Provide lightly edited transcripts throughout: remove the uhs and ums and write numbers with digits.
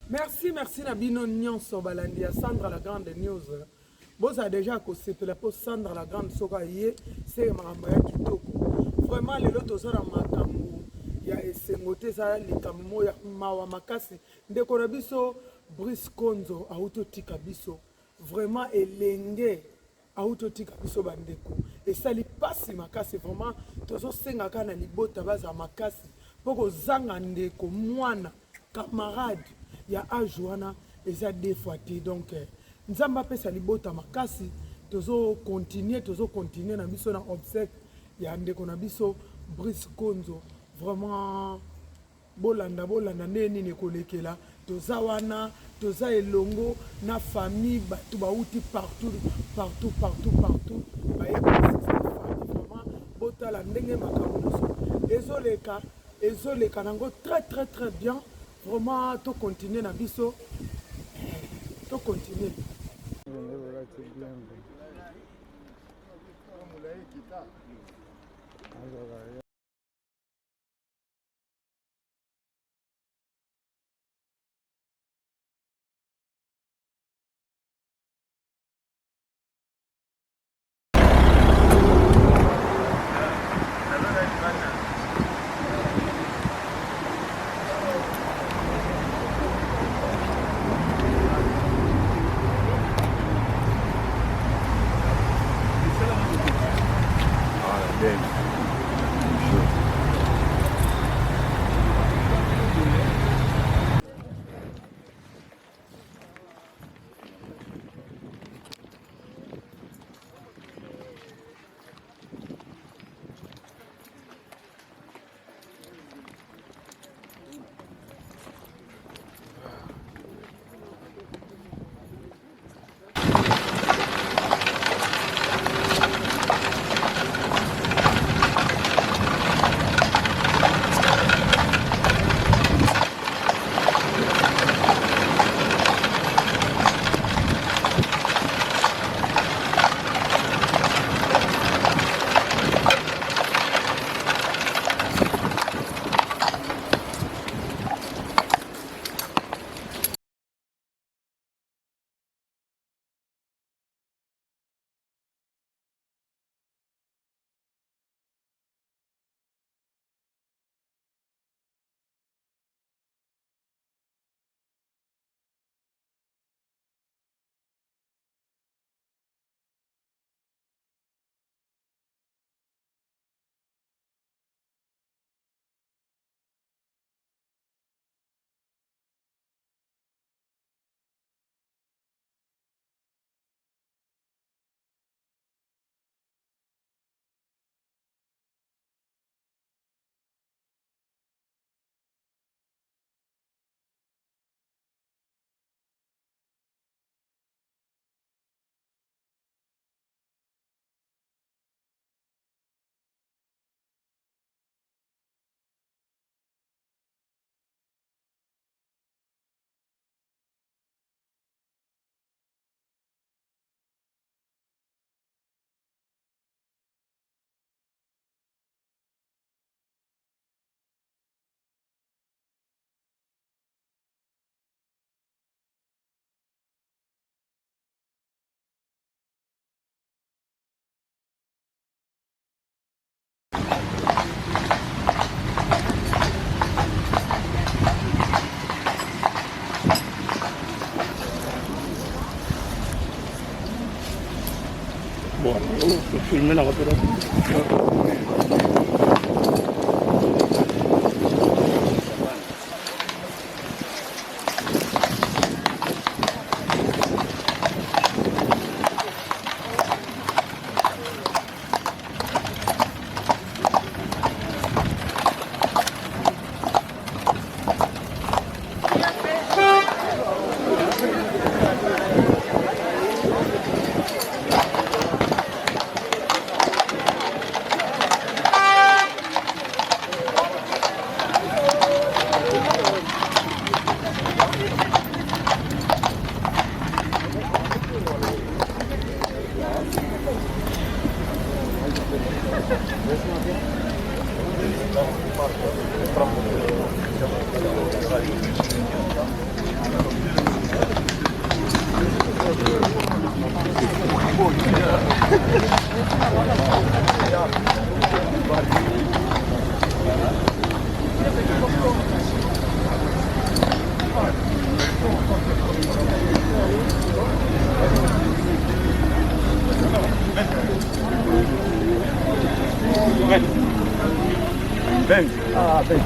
Merci, merci Nabino Nyonso Balandia, Sandra la grande news. Vous avez déjà constaté pour Sandra la grande sokaye, c'est Marambaya Kitoko. Vraiment, les lots aux Makamou, il y a Essengote, ça, les Kammo, il y a Mawa Makasi, Ndekorabiso, Brice Konzo, Autotika Biso. Vraiment, Elenge, Autotika Biso Bandeko. Et ça, les passe Makasi, vraiment, Tozo Sengaka na Libota Baza Makasi, Poko Zanga Ndeko, Mwana, camarade. Il y a Ajoana et ça deux fois donc nzamba pesa libota makasi tozo continuer na biso na obsèque ya ndeko na biso Brice Konzo vraiment bolanda neni ne kolekela toza wana toza elongo na famille batu bauti partout ba vraiment botala ndenge makambo ezoleka nango très bien. Vraiment, tout continuer na biso, tout continuer. Bon, filmer la opération. Ben. Ah, ben.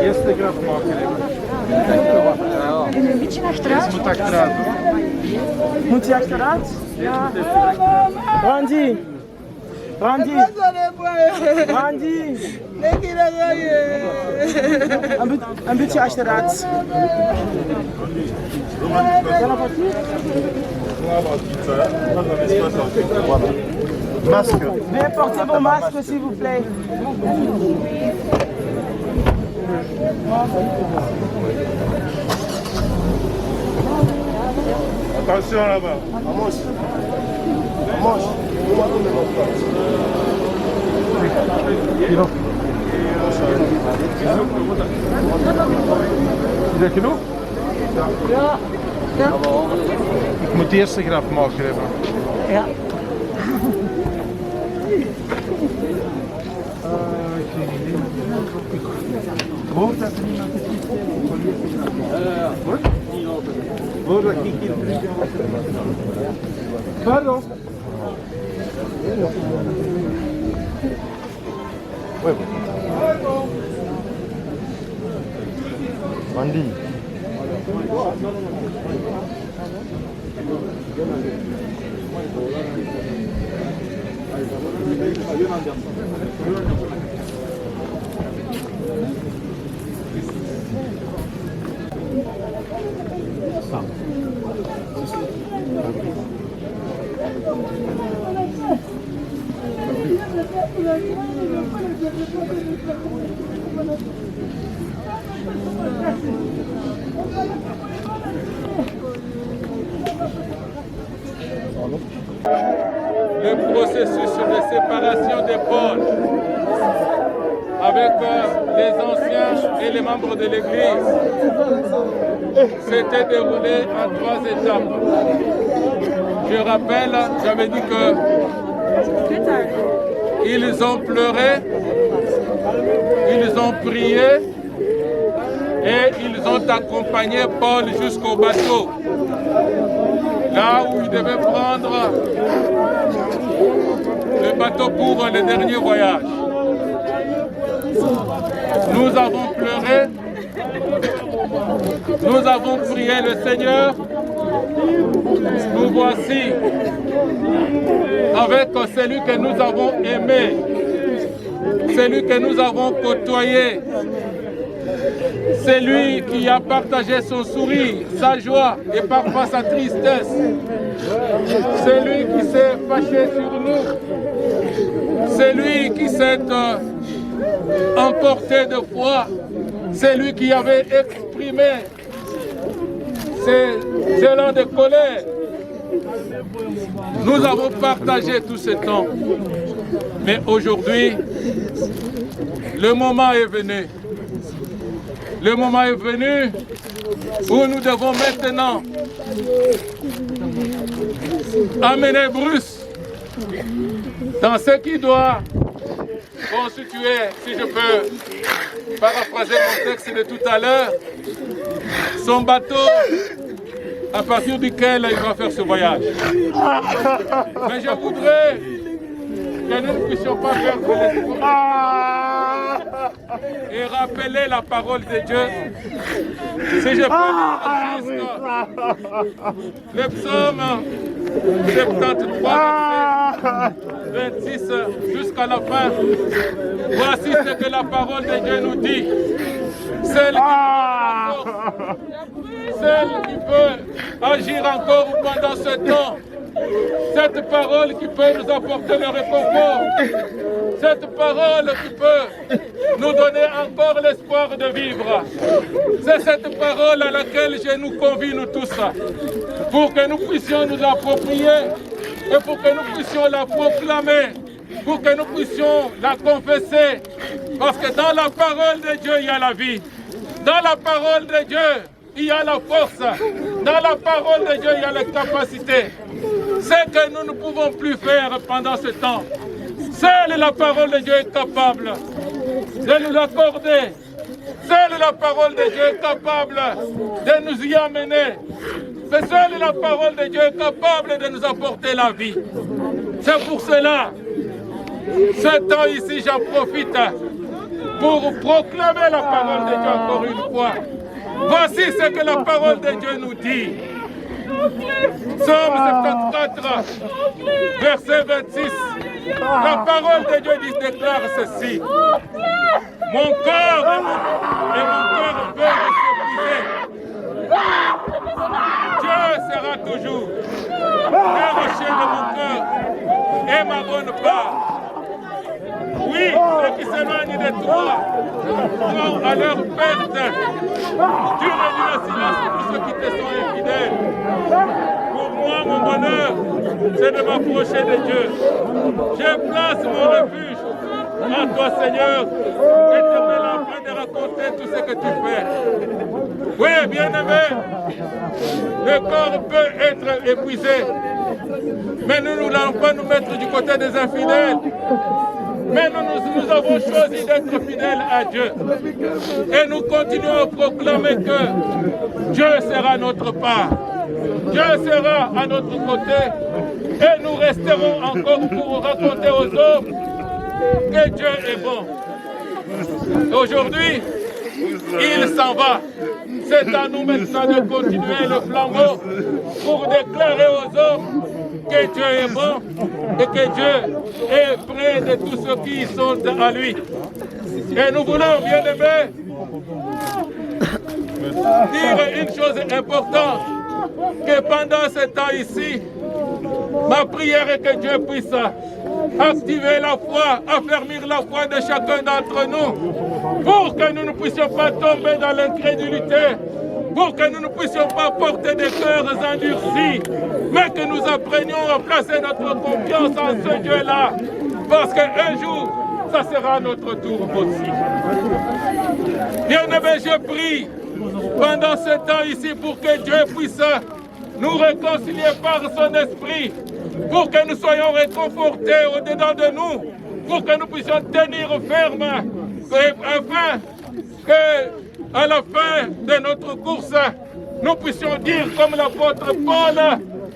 Eerste graf maken. Een beetje achteruit. Moet achteruit. Moet je achteruit? Ja. Randy. Randy. Randy. Een beetje achteruit. Masque. Veuillez porter vos masques s'il vous plaît. Attention là-bas. Is dat genoeg? Ja. Ik moet de eerste graf maken hebben. Ja. Voordat ik hier terug Pardon. Andy. Le processus de séparation des pôles avec les anciens et les membres de l'Église s'était déroulé en 3 étapes. Je rappelle, j'avais dit que ils ont pleuré, ils ont prié et ils ont accompagné Paul jusqu'au bateau, là où il devait prendre le bateau pour le dernier voyage. Nous avons pleuré, nous avons prié le Seigneur. Nous voici avec celui que nous avons aimé, celui que nous avons côtoyé, celui qui a partagé son sourire, sa joie et parfois sa tristesse, celui qui s'est fâché sur nous, celui qui s'est emporté de foi, celui qui avait exprimé ses élans de colère. Nous avons partagé tout ce temps. Mais aujourd'hui, le moment est venu. Le moment est venu où nous devons maintenant amener Bruce dans ce qui doit constituer, si je peux paraphraser mon texte de tout à l'heure, son bateau à partir duquel il va faire ce voyage. Mais je voudrais que nous ne puissions pas perdre l'espoir et rappeler la parole de Dieu. Si je peux lire le psaume 73, 26 jusqu'à la fin. Voici ce que la parole de Dieu nous dit. Celle qui encore celle qui peut agir encore pendant ce temps. Cette parole qui peut nous apporter le réconfort. Cette parole qui peut nous donner encore l'espoir de vivre. C'est cette parole à laquelle je nous convie, nous tous, pour que nous puissions nous approprier et pour que nous puissions la proclamer, pour que nous puissions la confesser. Parce que dans la parole de Dieu, il y a la vie. Dans la parole de Dieu, il y a la force. Dans la parole de Dieu, il y a les capacités. Ce que nous ne pouvons plus faire pendant ce temps, seule la parole de Dieu est capable de nous l'accorder. Seule la parole de Dieu est capable de nous y amener. Mais seule la parole de Dieu est capable de nous apporter la vie. C'est pour cela, ce temps ici, j'en profite pour proclamer la parole de Dieu encore une fois. Voici ce que la parole de Dieu nous dit. Psaume 74, verset 26. La parole de Dieu déclare ceci. Mon corps et mon cœur veulent s'épuiser. Dieu sera toujours le rocher de mon cœur et ma bonne part. Oui, ceux qui s'éloignent de toi vont à leur perte. Tu réduis le silence pour ceux qui te sont infidèles. Pour moi, mon bonheur, c'est de m'approcher de Dieu. Je place mon refuge en toi, Seigneur, éternel, afin de raconter tout ce que tu fais. Oui, bien-aimé, le corps peut être épuisé, mais nous n'allons pas nous mettre du côté des infidèles. Mais nous avons choisi d'être fidèles à Dieu. Et nous continuons à proclamer que Dieu sera notre part. Dieu sera à notre côté. Et nous resterons encore pour raconter aux hommes que Dieu est bon. Aujourd'hui, il s'en va. C'est à nous maintenant de continuer le flambeau pour déclarer aux hommes que Dieu est bon et que Dieu est près de tous ceux qui sont à lui. Et nous voulons, bien aimés, dire une chose importante, que pendant ce temps ici, ma prière est que Dieu puisse activer la foi, affermir la foi de chacun d'entre nous, pour que nous ne puissions pas tomber dans l'incrédulité, pour que nous ne puissions pas porter des cœurs endurcis, mais que nous apprenions à placer notre confiance en ce Dieu-là, parce qu'un jour, ça sera notre tour aussi. Bien-aimé, je prie pendant ce temps ici pour que Dieu puisse nous réconcilier par son esprit, pour que nous soyons réconfortés au-dedans de nous, pour que nous puissions tenir ferme, afin que à la fin de notre course, nous puissions dire comme l'apôtre Paul,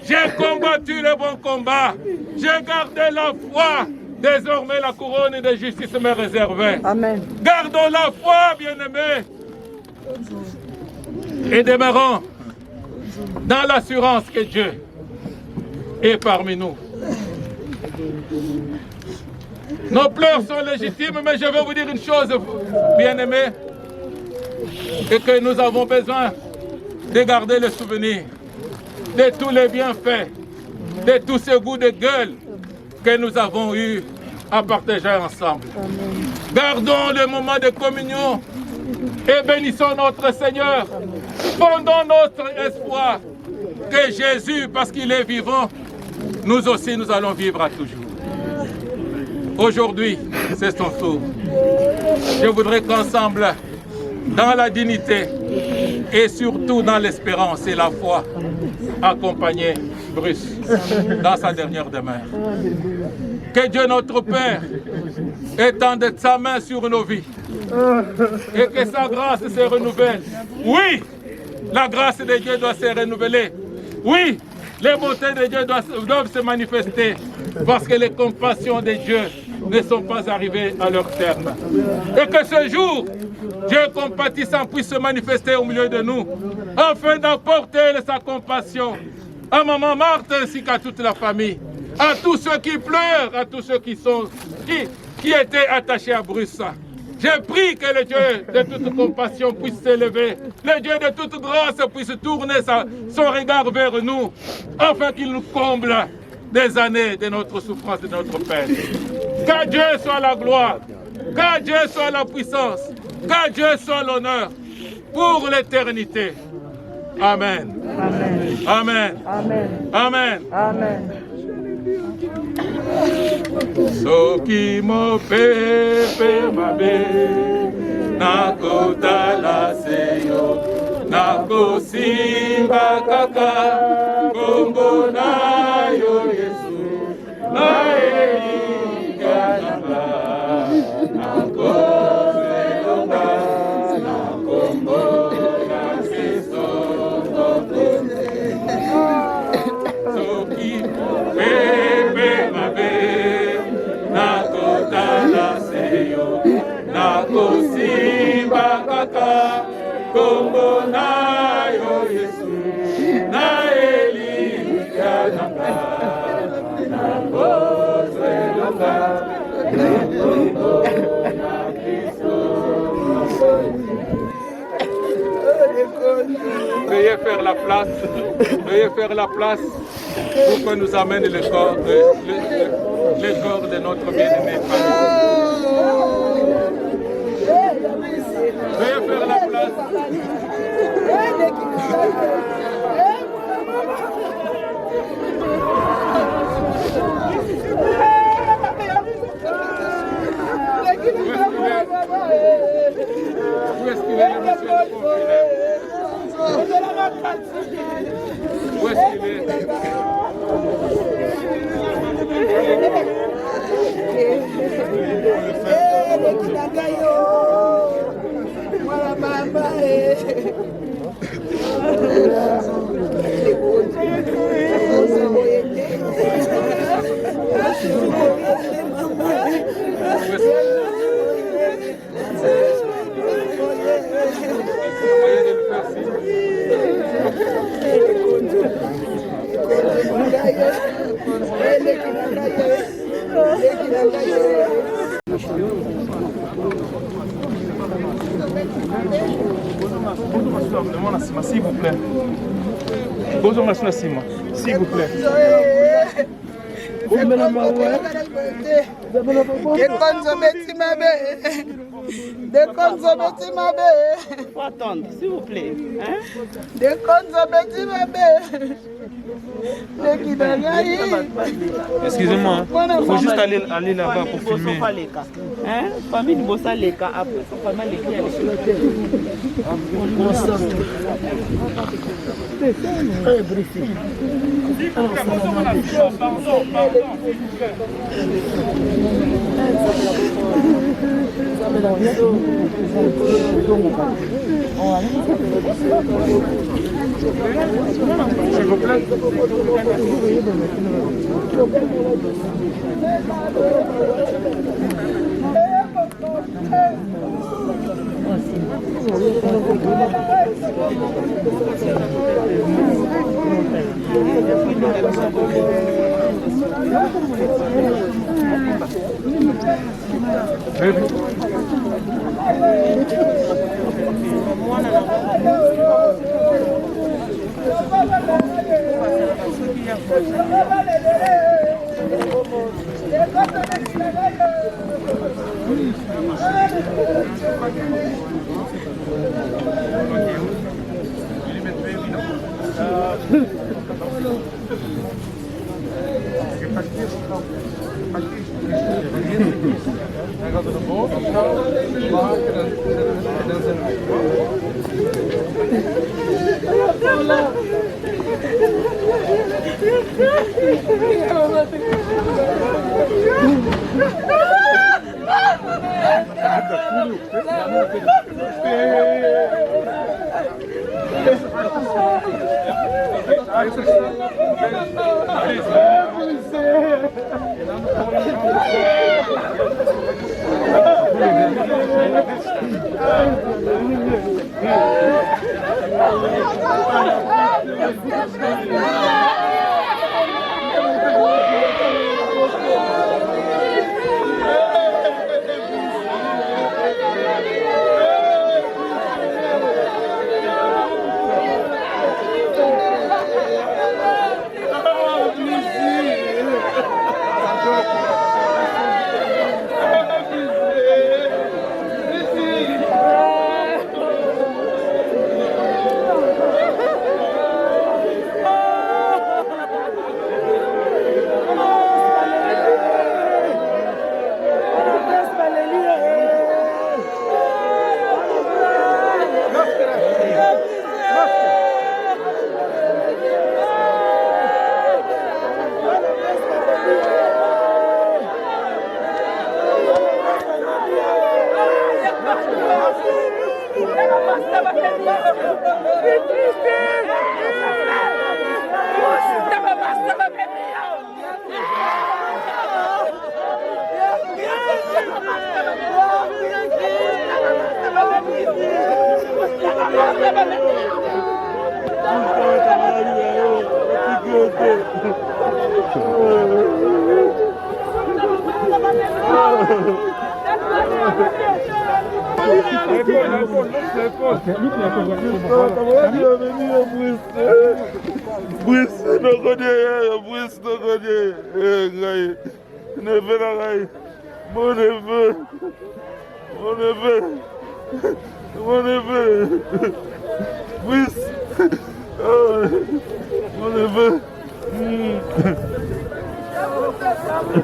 j'ai combattu le bon combat, j'ai gardé la foi, désormais la couronne de justice m'est réservée. Amen. Gardons la foi, bien-aimés, et demeurons dans l'assurance que Dieu est parmi nous. Nos pleurs sont légitimes, mais je vais vous dire une chose, bien-aimés, et que nous avons besoin de garder le souvenir de tous les bienfaits, de tous ces goûts de gueule que nous avons eu à partager ensemble. Amen. Gardons le moment de communion et bénissons notre Seigneur. Fondons notre espoir que Jésus, parce qu'il est vivant, nous aussi nous allons vivre à toujours. Aujourd'hui, c'est son tour. Je voudrais qu'ensemble, dans la dignité et surtout dans l'espérance et la foi, accompagner Bruce dans sa dernière demeure. Que Dieu notre Père étende sa main sur nos vies et que sa grâce se renouvelle. Oui, la grâce de Dieu doit se renouveler. Oui, les bontés de Dieu doivent se manifester parce que les compassions de Dieu ne sont pas arrivées à leur terme. Et que ce jour, Dieu compatissant puisse se manifester au milieu de nous afin d'apporter sa compassion à maman Marthe ainsi qu'à toute la famille, à tous ceux qui pleurent, à tous ceux qui étaient attachés à Bruce. Je prie que le Dieu de toute compassion puisse s'élever, le Dieu de toute grâce puisse tourner son regard vers nous, afin qu'il nous comble des années de notre souffrance, de notre peine. Qu'à Dieu soit la gloire, qu'à Dieu soit la puissance, qu'à Dieu soit l'honneur pour l'éternité. Amen. Amen. Amen. Amen. Amen. Soki mo pepe mabe nakotala seyo nakosimba kaka kombo na yo Yesu na elinga nanga nakozelonga na kombo na Kristo soki pepe mabe nakotala seyo nakosimba kaka kombo na yo Yesu na elinga nanga nakozelonga na kombo na Kristo. Veuillez faire la place, veuillez faire la place pour que nous amène le corps de notre bien-aimé. Veuillez faire la place. Où est-ce qu'il est, le monsieur le confiné? Où est-ce qu'il est? S'il vous plaît. S'il vous plaît. Faut attendre, s'il vous plaît. Hein? Excusez-moi, il faut juste aller là-bas pour filmer. Hein? Famille de Bossa Leka, après, faut pas mal l'écrire. S'il vous plaît.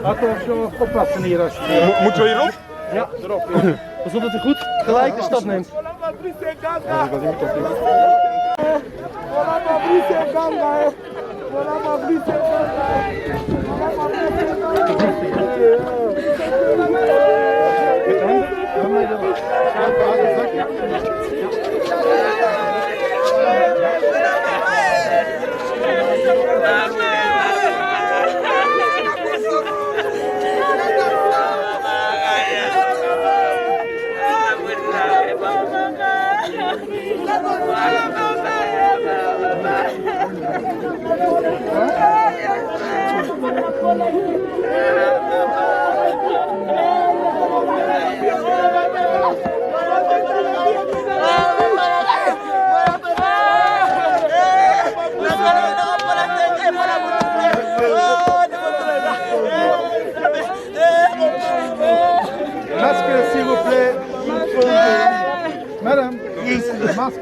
Attention, oppassen hier als Moeten we hierop? Ja, erop. Ja. Pas op dat hij goed gelijk de stap neemt. Masque, s'il vous plaît. Madame, masque,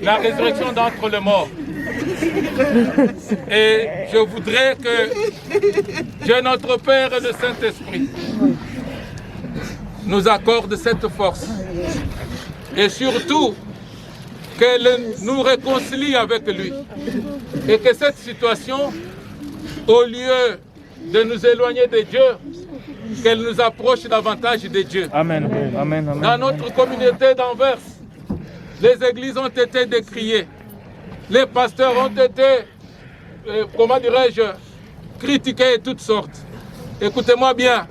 La résurrection d'entre les morts. Et je voudrais que Dieu notre Père et le Saint-Esprit nous accorde cette force. Et surtout, qu'elle nous réconcilie avec lui. Et que cette situation, au lieu de nous éloigner de Dieu, qu'elle nous approche davantage de Dieu. Amen. Amen. Amen. Dans notre communauté d'Anvers, les églises ont été décriées. Les pasteurs ont été, comment dirais-je, critiqués de toutes sortes. Écoutez-moi bien,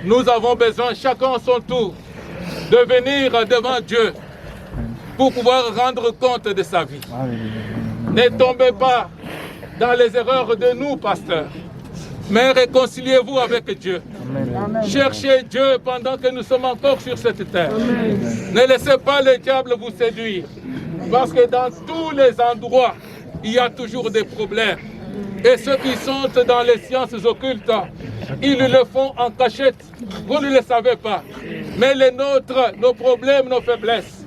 nous avons besoin, chacun à son tour, de venir devant Dieu pour pouvoir rendre compte de sa vie. Ne tombez pas dans les erreurs de nous, pasteurs, mais réconciliez-vous avec Dieu. Amen. Cherchez Dieu pendant que nous sommes encore sur cette terre. Amen. Ne laissez pas le diable vous séduire, parce que dans tous les endroits, il y a toujours des problèmes. Et ceux qui sont dans les sciences occultes, ils le font en cachette. Vous ne le savez pas. Mais les nôtres, nos problèmes, nos faiblesses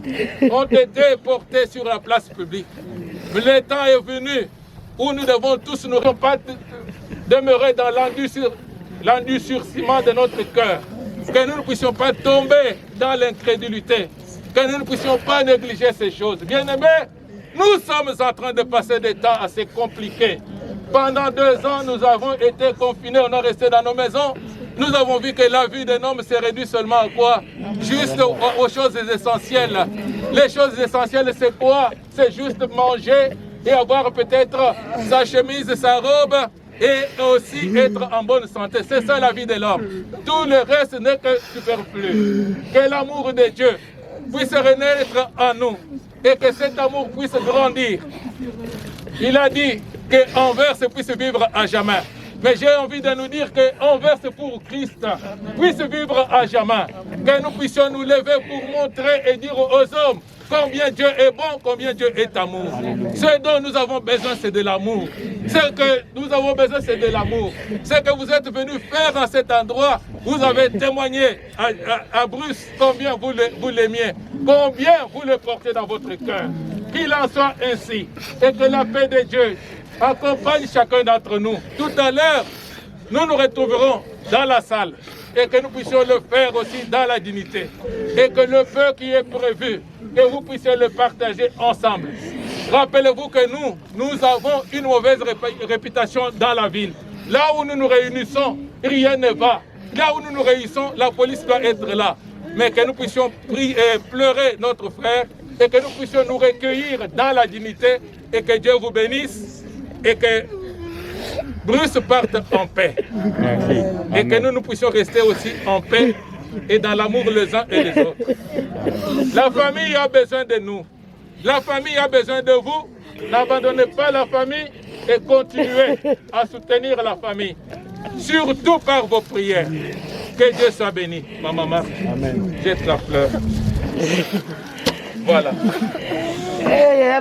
ont été portés sur la place publique. Le temps est venu où nous devons tous nous pas demeurer dans l'endurcissement de notre cœur. Que nous ne puissions pas tomber dans l'incrédulité. Que nous ne puissions pas négliger ces choses. Bien-aimés, nous sommes en train de passer des temps assez compliqués. Pendant 2 ans, nous avons été confinés, on est resté dans nos maisons. Nous avons vu que la vie d'un homme s'est réduite seulement à quoi? Juste aux choses essentielles. Les choses essentielles, c'est quoi? C'est juste manger et avoir peut-être sa chemise, sa robe et aussi être en bonne santé. C'est ça la vie de l'homme. Tout le reste n'est que superflu. Que l'amour de Dieu puisse renaître en nous et que cet amour puisse grandir. Il a dit qu'Anvers puisse vivre à jamais. Mais j'ai envie de nous dire qu'Anvers pour Christ puisse vivre à jamais. Que nous puissions nous lever pour montrer et dire aux hommes combien Dieu est bon, combien Dieu est amour. Ce dont nous avons besoin, c'est de l'amour. Ce que nous avons besoin, c'est de l'amour. Ce que vous êtes venus faire à cet endroit, vous avez témoigné à Bruce combien vous l'aimiez, combien vous le portez dans votre cœur. Qu'il en soit ainsi et que la paix de Dieu accompagne chacun d'entre nous. Tout à l'heure, nous nous retrouverons dans la salle et que nous puissions le faire aussi dans la dignité. Et que le feu qui est prévu, que vous puissiez le partager ensemble. Rappelez-vous que nous avons une mauvaise réputation dans la ville. Là où nous nous réunissons, rien ne va. Là où nous nous réunissons, la police doit être là. Mais que nous puissions pleurer notre frère et que nous puissions nous recueillir dans la dignité et que Dieu vous bénisse et que Bruce parte en paix. Merci. Et que nous puissions rester aussi en paix et dans l'amour les uns et les autres. La famille a besoin de nous. La famille a besoin de vous. N'abandonnez pas la famille et continuez à soutenir la famille. Surtout par vos prières. Que Dieu soit béni. Ma maman, jette la fleur. Voilà. Et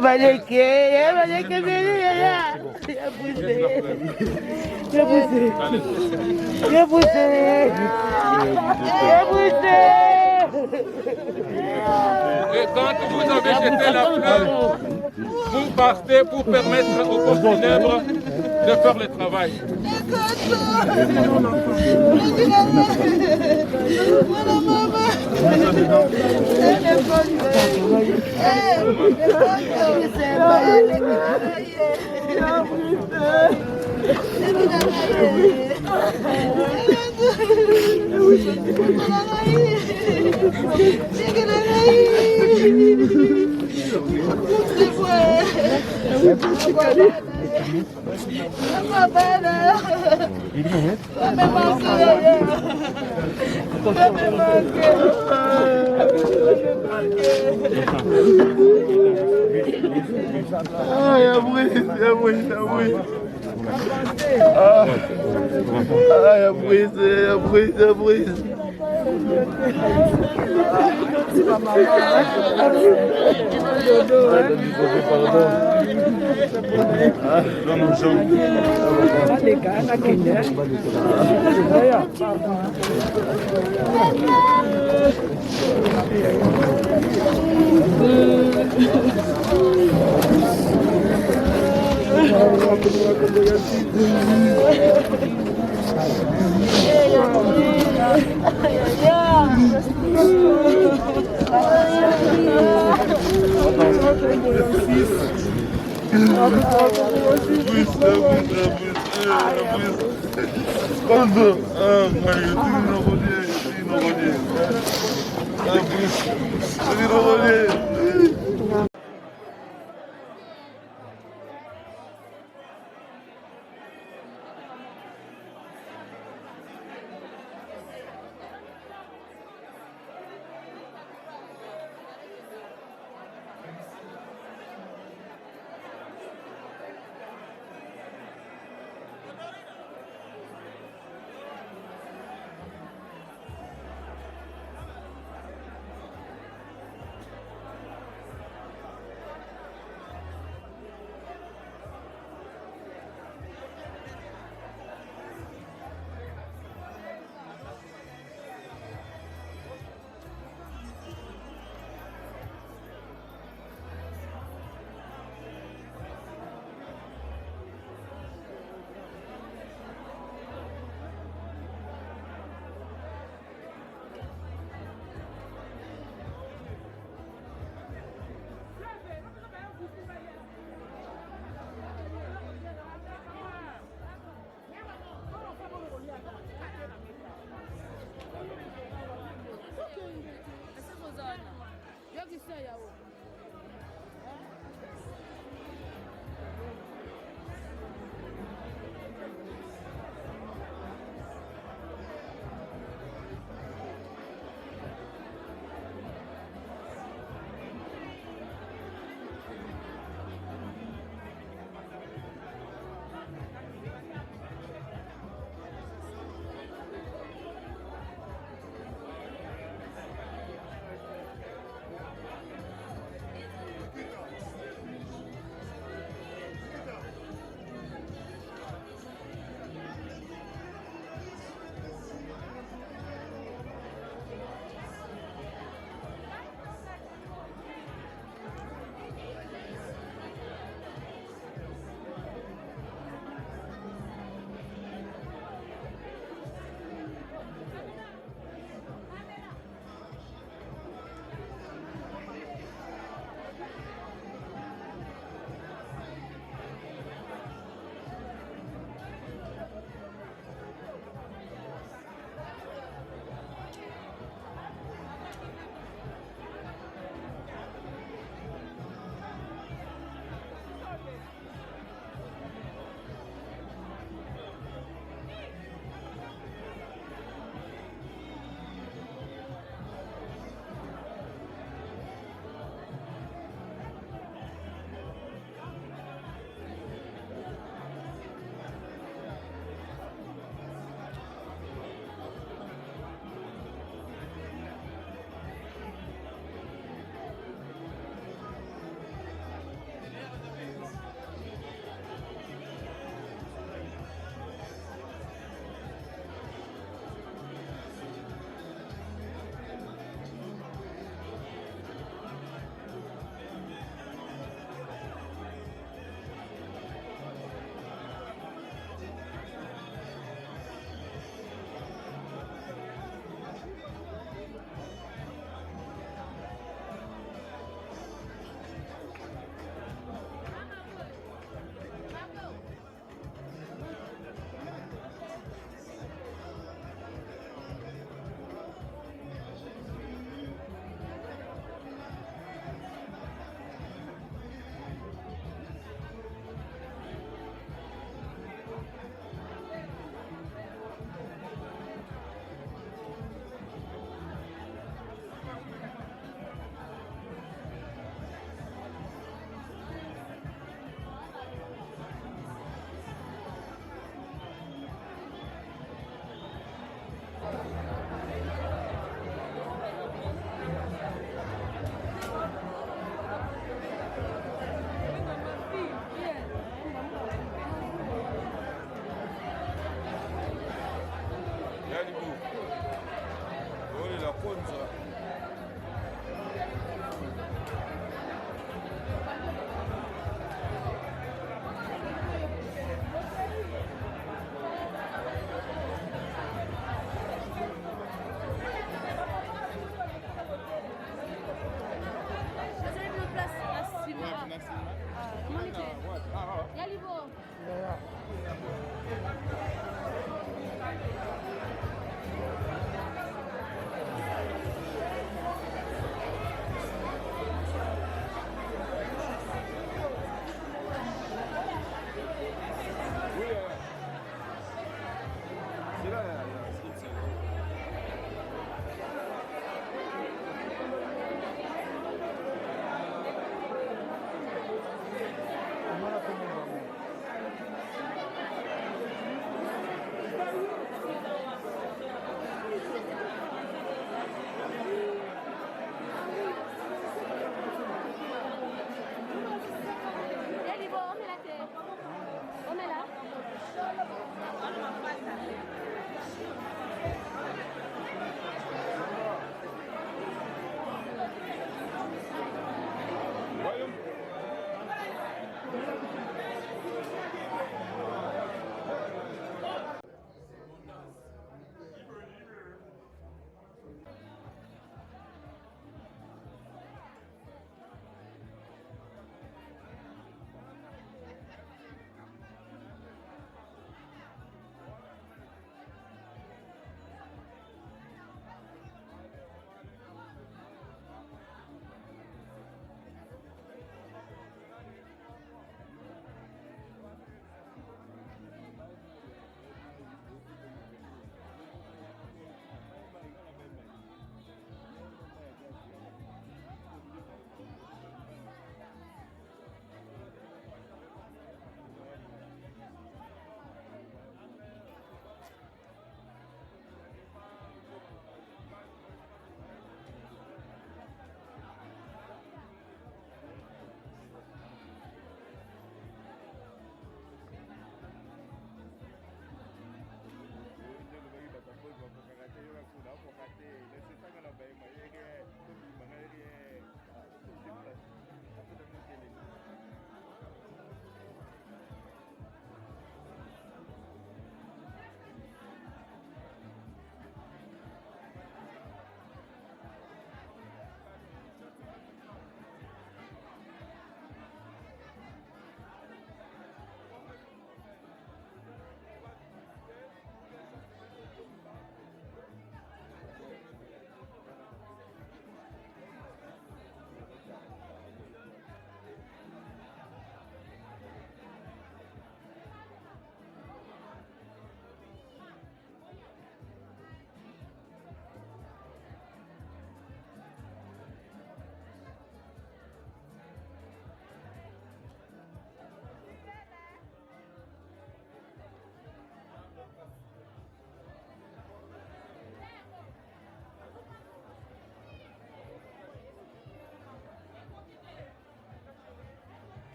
quand vous avez jeté la fleur, vous partez pour permettre aux pommes funèbres de faire le travail.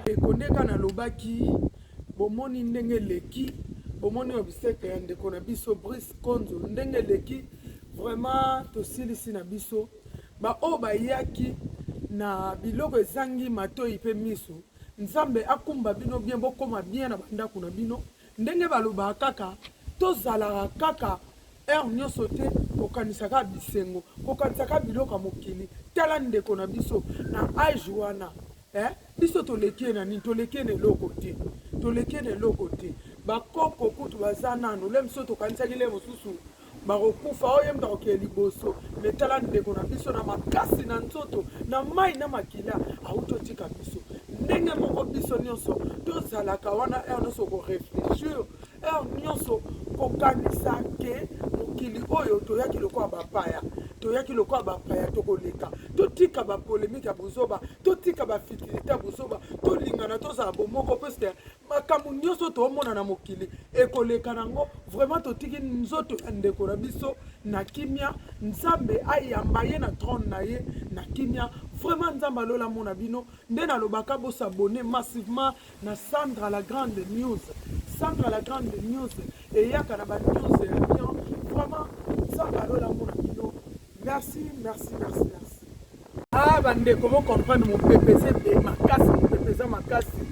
ekondeka na lobaki bomoni ndenge leki bomoni obiseke ya ndeko na biso Brice Konzo ndenge leki vraiment tosilisi na biso ba o bayaki na biloko ezangi matoi pe miso nzambe akumba bino bien bokoma bien na bandako na bino ndenge baloba kaka tozala kaka nyonso te kokanisaka bisengo kokanisaka biloko mokili tala ndeko na biso na age wana biso toleki na nini toleki na eloko te toleki na eloko te bakoko kutu baza nano le miso tokanisaki le mosusu bakokufa oyo yemba kokea liboso metala ndeko na biso na makasi na nzoto na mai na makila autotika biso ndenge moko biso nyonso tozalaka wana nyonso koreflechir nyonso kokanisa ke mokili oyo toyaki lokola bapaya toyaki lokola bapaya tokoleka totika bapolémike ya buzoba totika bafitilité ya buzoba tolingana tozala bomoko peste makambo nyonso toomona na mokili ekoleka nango vraiment totiki nzoto ya ndeko na biso na kimia nzambe ayamba ye na trône na ye na kimia vraiment nzambe alola mona bino nde nalobaka bosabone massivement na Sandra la Grande News Sandra la Grande News eyaka na banews ya bien vraiment nzambe alola mona bino merci merci merci merci ah bandeko bo comprendre mon PPC be makasi mon PPC makasi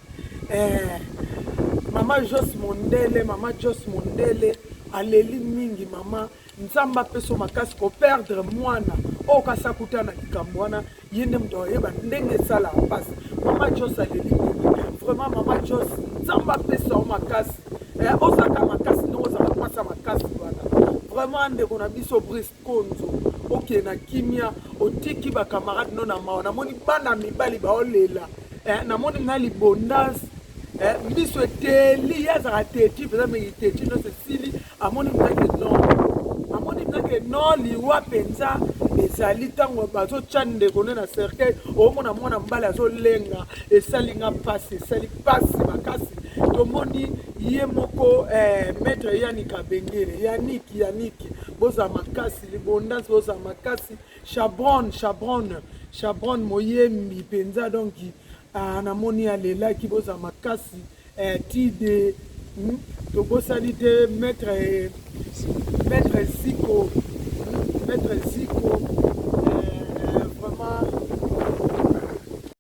mama Jos Mondele aleli mingi mama nzamba peso makasi ko perdre mwana o kasakuta na likambo wana yende mto yeba ndenge sala passe mama Jos aleli mingi vraiment mama Jos nzamba peso makasi ozaka makasi no ozaka pasa makasi wana vraiment ndeko na biso Brice Konzo oke na kimia otiki ba camarade no na maona moni bana mibali ba olela na moni na libondas Miso teli yazaka teti peza me teti no sili amoni mnake non amoni mnake non liwa penza ezali tango bazo chande kone na cercueil omona mwana mbala azo lenga esalinga pasi esali pasi makasi tomoni ye moko maître Yannick Abengere Yannick boza makasi libondance boza makasi Chabron moyembi penza donc namoni alelaki boza makasi tide tobosani te maître Ziko